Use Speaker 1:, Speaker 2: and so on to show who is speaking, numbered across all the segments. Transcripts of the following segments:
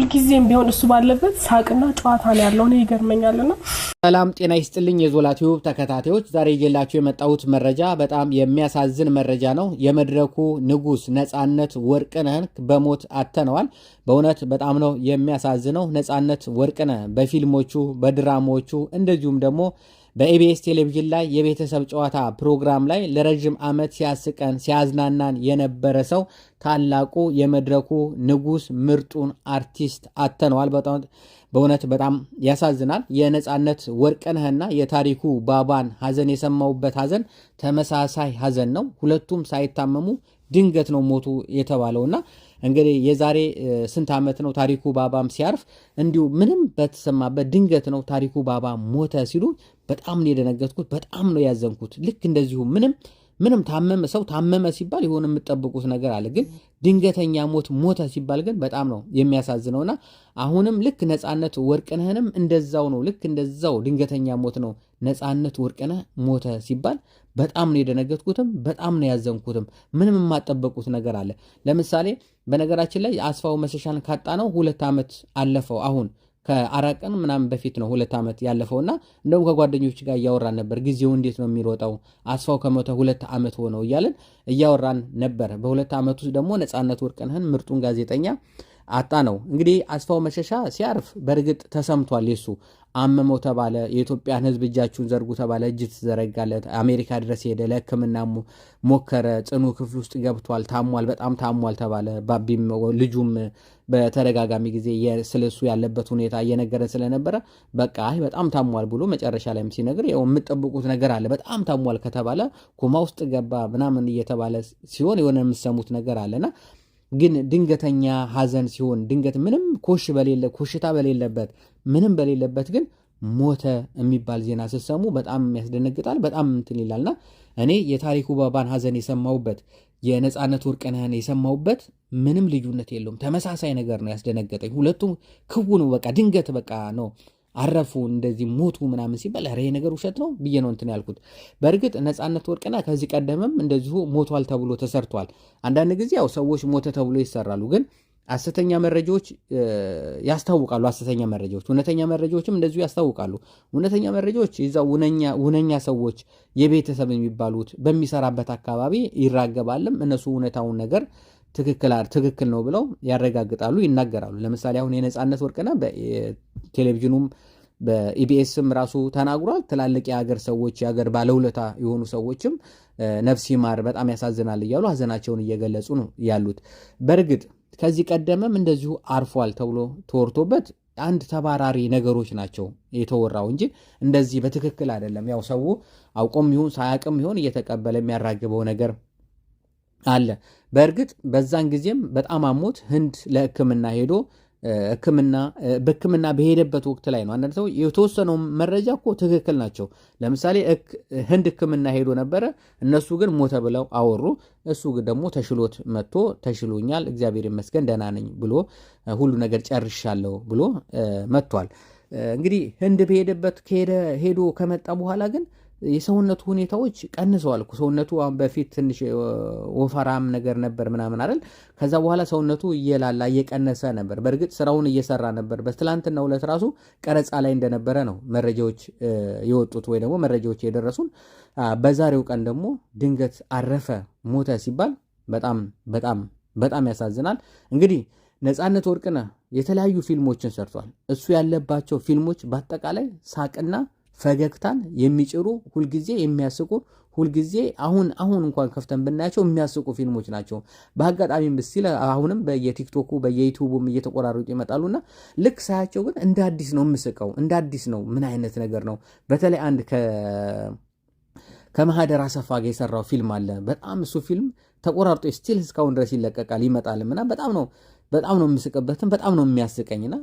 Speaker 1: ሁልጊዜም ቢሆን እሱ ባለበት ሳቅና ጨዋታ ነው ያለው ነው ይገርመኛልና።
Speaker 2: ሰላም ጤና ይስጥልኝ የዞላ ቲዩብ ተከታታዮች፣ ዛሬ ይዤላችሁ የመጣሁት መረጃ በጣም የሚያሳዝን መረጃ ነው። የመድረኩ ንጉስ ነጻነት ወርቅነህ በሞት አተነዋል። በእውነት በጣም ነው የሚያሳዝነው። ነጻነት ወርቅነህ በፊልሞቹ በድራማዎቹ እንደዚሁም ደግሞ በኢቢኤስ ቴሌቪዥን ላይ የቤተሰብ ጨዋታ ፕሮግራም ላይ ለረጅም ዓመት ሲያስቀን ሲያዝናናን የነበረ ሰው ታላቁ የመድረኩ ንጉስ ምርጡን አርቲስት አተነዋል። በእውነት በጣም ያሳዝናል። የነጻነት ወርቅነህና የታሪኩ ባባን ሀዘን የሰማውበት ሀዘን ተመሳሳይ ሀዘን ነው። ሁለቱም ሳይታመሙ ድንገት ነው ሞቱ የተባለውና እንግዲህ የዛሬ ስንት ዓመት ነው ታሪኩ ባባም ሲያርፍ እንዲሁ ምንም በተሰማበት ድንገት ነው ታሪኩ ባባ ሞተ ሲሉ በጣም ነው የደነገጥኩት። በጣም ነው ያዘንኩት። ልክ እንደዚሁ ምንም ታመመ ሰው ታመመ ሲባል የሆነ የምትጠብቁት ነገር አለ፣ ግን ድንገተኛ ሞተ ሲባል ግን በጣም ነው የሚያሳዝነውና አሁንም ልክ ነጻነት ወርቅነህንም እንደዛው ነው። ልክ እንደዛው ድንገተኛ ሞት ነው ነጻነት ወርቅነህ ሞተ ሲባል በጣም ነው የደነገጥኩትም በጣም ነው ያዘንኩትም። ምንም የማጠበቁት ነገር አለ። ለምሳሌ በነገራችን ላይ አስፋው መሸሻን ካጣ ነው 2 ዓመት አለፈው። አሁን ከ4 ቀን ምናምን በፊት ነው 2 ዓመት ያለፈውና እንደውም ከጓደኞች ጋር እያወራን ነበር። ጊዜው እንዴት ነው የሚሮጠው? አስፋው ከሞተ 2 ዓመት ሆነው እያለን እያወራን ነበር። በ2 ዓመት ውስጥ ደግሞ ነጻነት ወርቅነህን ምርጡን ጋዜጠኛ አጣ ነው። እንግዲህ አስፋው መሸሻ ሲያርፍ በእርግጥ ተሰምቷል። የሱ አመመው ተባለ። የኢትዮጵያን ሕዝብ እጃችሁን ዘርጉ ተባለ። እጅ ተዘረጋለት። አሜሪካ ድረስ ሄደ። ለሕክምና ሞከረ። ጽኑ ክፍል ውስጥ ገብቷል። ታሟል፣ በጣም ታሟል ተባለ። ባቢም ልጁም በተደጋጋሚ ጊዜ ስለሱ ያለበት ሁኔታ እየነገረ ስለነበረ በቃ በጣም ታሟል ብሎ መጨረሻ ላይም ሲነግር ያው የምትጠብቁት ነገር አለ። በጣም ታሟል ከተባለ ኮማ ውስጥ ገባ ምናምን እየተባለ ሲሆን የሆነ የምትሰሙት ነገር አለና ግን ድንገተኛ ሀዘን ሲሆን ድንገት ምንም ኮሽታ በሌለበት ምንም በሌለበት ግን ሞተ የሚባል ዜና ስትሰሙ በጣም ያስደነግጣል። በጣም እንትን ይላልና እኔ የታሪኩ ባባን ሀዘን የሰማሁበት የነጻነት ወርቅነህን የሰማሁበት ምንም ልዩነት የለውም። ተመሳሳይ ነገር ነው ያስደነገጠኝ። ሁለቱም ክውን በቃ ድንገት በቃ ነው አረፉ እንደዚህ ሞቱ ምናምን ሲባል ኧረ ይሄ ነገር ውሸት ነው ብዬ ነው እንትን ያልኩት። በእርግጥ ነጻነት ወርቅነህ ከዚህ ቀደምም እንደዚሁ ሞቷል ተብሎ ተሰርቷል። አንዳንድ ጊዜ ያው ሰዎች ሞተ ተብሎ ይሰራሉ፣ ግን ሐሰተኛ መረጃዎች ያስታውቃሉ። ሐሰተኛ መረጃዎች እውነተኛ መረጃዎችም እንደዚሁ ያስታውቃሉ። እውነተኛ መረጃዎች ይዛው ውነኛ ሰዎች የቤተሰብ የሚባሉት በሚሰራበት አካባቢ ይራገባልም። እነሱ እውነታውን ነገር ትክክል ነው ብለው ያረጋግጣሉ፣ ይናገራሉ። ለምሳሌ አሁን የነጻነት ወርቅነህ በቴሌቪዥኑም በኢቢኤስም ራሱ ተናግሯል። ትላልቅ የሀገር ሰዎች የሀገር ባለውለታ የሆኑ ሰዎችም ነፍስ ይማር በጣም ያሳዝናል እያሉ ሀዘናቸውን እየገለጹ ነው ያሉት። በእርግጥ ከዚህ ቀደምም እንደዚሁ አርፏል ተብሎ ተወርቶበት አንድ ተባራሪ ነገሮች ናቸው የተወራው እንጂ እንደዚህ በትክክል አይደለም። ያው ሰው አውቆም ይሁን ሳያውቅም ይሁን እየተቀበለ የሚያራግበው ነገር አለ። በእርግጥ በዛን ጊዜም በጣም አሞት ህንድ ለሕክምና ሄዶ በሕክምና በሄደበት ወቅት ላይ ነው። አንዳንድ ሰው የተወሰነው መረጃ እኮ ትክክል ናቸው። ለምሳሌ ህንድ ሕክምና ሄዶ ነበረ፣ እነሱ ግን ሞተ ብለው አወሩ። እሱ ግን ደግሞ ተሽሎት መጥቶ ተሽሎኛል እግዚአብሔር ይመስገን ደህና ነኝ ብሎ ሁሉ ነገር ጨርሻለሁ ብሎ መጥቷል። እንግዲህ ህንድ በሄደበት ሄዶ ከመጣ በኋላ ግን የሰውነቱ ሁኔታዎች ቀንሰዋል። ሰውነቱ አሁን በፊት ትንሽ ወፈራም ነገር ነበር ምናምን አይደል? ከዛ በኋላ ሰውነቱ እየላላ እየቀነሰ ነበር። በእርግጥ ስራውን እየሰራ ነበር። በትላንትናው ዕለት ራሱ ቀረጻ ላይ እንደነበረ ነው መረጃዎች የወጡት ወይ ደግሞ መረጃዎች የደረሱን። በዛሬው ቀን ደግሞ ድንገት አረፈ ሞተ ሲባል በጣም በጣም በጣም ያሳዝናል። እንግዲህ ነጻነት ወርቅነህ የተለያዩ ፊልሞችን ሰርቷል። እሱ ያለባቸው ፊልሞች በአጠቃላይ ሳቅና ፈገግታን የሚጭሩ ሁልጊዜ የሚያስቁ ሁልጊዜ አሁን እንኳን ከፍተን ብናያቸው የሚያስቁ ፊልሞች ናቸው። በአጋጣሚ ምስል አሁንም በየቲክቶኩ በየዩቲዩቡም እየተቆራረጡ ይመጣሉና ልክ ሳያቸው ግን እንደ አዲስ ነው የምስቀው። እንደ አዲስ ነው። ምን አይነት ነገር ነው? በተለይ አንድ ከማህደር አሰፋ ጋር የሰራው ፊልም አለ። በጣም እሱ ፊልም ተቆራርጦ ስቲል እስካሁን ድረስ ይለቀቃል ይመጣልምና በጣም ነው የምስቅበትም በጣም ነው የሚያስቀኝና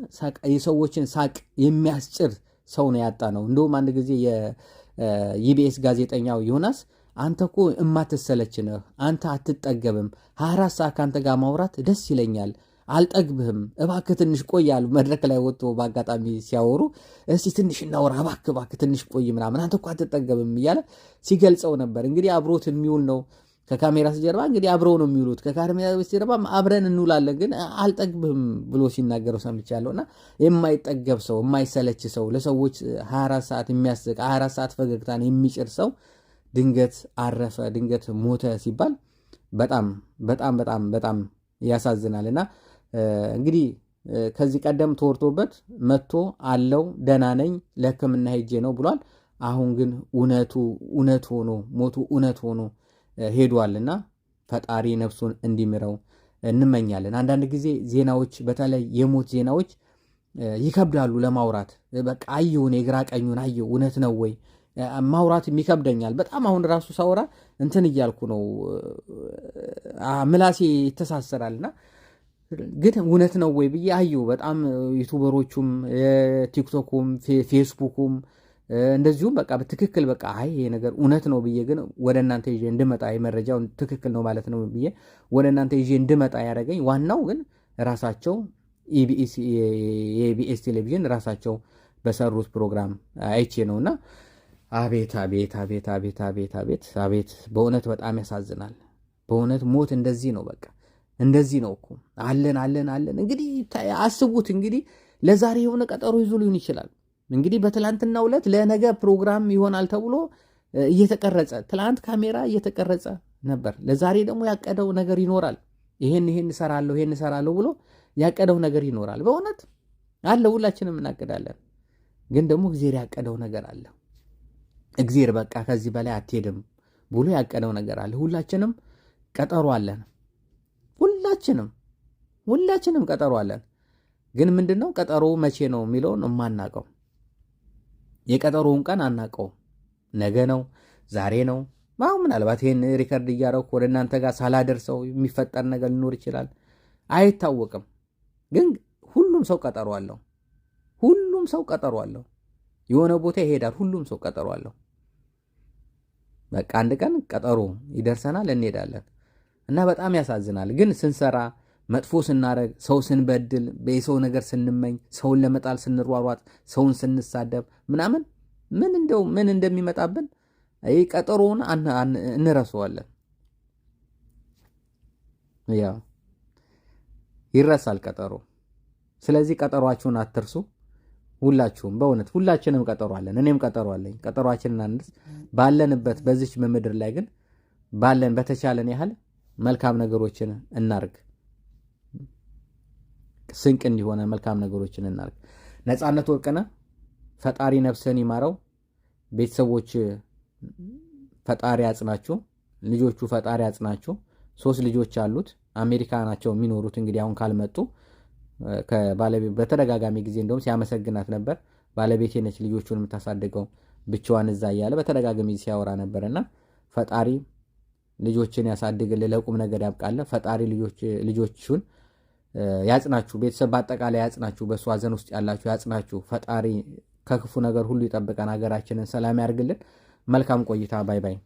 Speaker 2: የሰዎችን ሳቅ የሚያስጭር ሰው ነው ያጣ ነው። እንደውም አንድ ጊዜ የኢቢኤስ ጋዜጠኛው ዮናስ አንተ እኮ እማትሰለች ነህ፣ አንተ አትጠገብም፣ 24 ሰዓት ከአንተ ጋር ማውራት ደስ ይለኛል፣ አልጠግብህም፣ እባክህ ትንሽ ቆይ አሉ። መድረክ ላይ ወጥቶ በአጋጣሚ ሲያወሩ እስቲ ትንሽ እናውራ እባክህ ትንሽ ቆይ ምናምን፣ አንተ እኮ አትጠገብም እያለ ሲገልጸው ነበር። እንግዲህ አብሮት የሚውል ነው ከካሜራ ጀርባ እንግዲህ አብረው ነው የሚውሉት። ከካሜራ ጀርባ አብረን እንውላለን፣ ግን አልጠግብም ብሎ ሲናገረው ሰምቻለሁ። እና የማይጠገብ ሰው፣ የማይሰለች ሰው፣ ለሰዎች 24 ሰዓት የሚያስቅ 24 ሰዓት ፈገግታን የሚጭር ሰው ድንገት አረፈ፣ ድንገት ሞተ ሲባል በጣም በጣም በጣም በጣም ያሳዝናል። እና እንግዲህ ከዚህ ቀደም ተወርቶበት መጥቶ አለው ደህና ነኝ ለሕክምና ሄጄ ነው ብሏል። አሁን ግን እውነት ሆኖ ሞቱ እውነት ሆኖ ሄዷልና ፈጣሪ ነፍሱን እንዲምረው እንመኛለን። አንዳንድ ጊዜ ዜናዎች፣ በተለይ የሞት ዜናዎች ይከብዳሉ ለማውራት። በቃ አየውን የግራ ቀኙን አየው እውነት ነው ወይ ማውራት ይከብደኛል በጣም። አሁን ራሱ ሳወራ እንትን እያልኩ ነው፣ ምላሴ ይተሳሰራልና ግን እውነት ነው ወይ ብዬ አየው። በጣም ዩቱበሮቹም ቲክቶኩም ፌስቡኩም እንደዚሁም በቃ በትክክል በቃ አይ ይሄ ነገር እውነት ነው ብዬ ግን ወደ እናንተ ይዤ እንድመጣ የመረጃውን ትክክል ነው ማለት ነው ብዬ ወደ እናንተ ይዤ እንድመጣ ያደረገኝ ዋናው ግን ራሳቸው የኢቢኤስ ቴሌቪዥን ራሳቸው በሰሩት ፕሮግራም አይቼ ነውና አቤት አቤት አቤት አቤት አቤት አቤት አቤት በእውነት በጣም ያሳዝናል። በእውነት ሞት እንደዚህ ነው፣ በቃ እንደዚህ ነው እኮ አለን አለን አለን። እንግዲህ አስቡት እንግዲህ ለዛሬ የሆነ ቀጠሮ ይዞ ሊሆን ይችላል። እንግዲህ በትላንትናው ዕለት ለነገ ፕሮግራም ይሆናል ተብሎ እየተቀረጸ ትላንት ካሜራ እየተቀረጸ ነበር። ለዛሬ ደግሞ ያቀደው ነገር ይኖራል። ይሄን እሰራለሁ ብሎ ያቀደው ነገር ይኖራል። በእውነት አለ፣ ሁላችንም እናቅዳለን። ግን ደግሞ እግዚአብሔር ያቀደው ነገር አለ። እግዚአብሔር በቃ ከዚህ በላይ አትሄድም ብሎ ያቀደው ነገር አለ። ሁላችንም ቀጠሮ አለን። ሁላችንም ቀጠሮ አለን። ግን ምንድነው ቀጠሮ መቼ ነው የሚለውን የማናቀው፣ የቀጠሮውን ቀን አናቀው። ነገ ነው ዛሬ ነው። አሁን ምናልባት ይሄን ሪከርድ እያደረኩ ወደ እናንተ ጋር ሳላደርሰው የሚፈጠር ነገር ሊኖር ይችላል፣ አይታወቅም። ግን ሁሉም ሰው ቀጠሮ አለው። የሆነ ቦታ ይሄዳል። ሁሉም ሰው ቀጠሮ አለው። በቃ አንድ ቀን ቀጠሮ ይደርሰናል፣ እንሄዳለን። እና በጣም ያሳዝናል። ግን ስንሰራ መጥፎ ስናረግ፣ ሰው ስንበድል፣ በሰው ነገር ስንመኝ፣ ሰውን ለመጣል ስንሯሯጥ፣ ሰውን ስንሳደብ ምናምን ምን እንደሚመጣብን ይህ ቀጠሮውን እንረሳዋለን። ያው ይረሳል ቀጠሮ። ስለዚህ ቀጠሯችሁን አትርሱ። ሁላችሁም በእውነት ሁላችንም ቀጠሮ አለን። እኔም ቀጠሮ አለኝ። ቀጠሯችንን አንርስ። ባለንበት በዚች ምድር ላይ ግን በተቻለን ያህል መልካም ነገሮችን እናርግ። ስንቅ እንዲሆነ መልካም ነገሮችን እናርግ። ነፃነት ወርቅነህ ፈጣሪ ነፍስህን ይማረው። ቤተሰቦች ፈጣሪ ያጽናችሁ። ልጆቹ ፈጣሪ ያጽናችሁ። 3 ልጆች አሉት። አሜሪካ ናቸው የሚኖሩት። እንግዲህ አሁን ካልመጡ ከባለቤት በተደጋጋሚ ጊዜ እንደውም ሲያመሰግናት ነበር። ባለቤቴ ነች ልጆቹን የምታሳድገው ብቻዋን እዛ እያለ በተደጋጋሚ ሲያወራ ነበርና ፈጣሪ ልጆችን ያሳድግልህ፣ ለቁም ነገር ያብቃልህ። ፈጣሪ ልጆቹን ያጽናችሁ። ቤተሰብ በአጠቃላይ ያጽናችሁ። በእሱ ሐዘን ውስጥ ያላችሁ ያጽናችሁ። ፈጣሪ ከክፉ ነገር ሁሉ ይጠብቀን። ሀገራችንን ሰላም ያርግልን። መልካም ቆይታ። ባይ ባይ።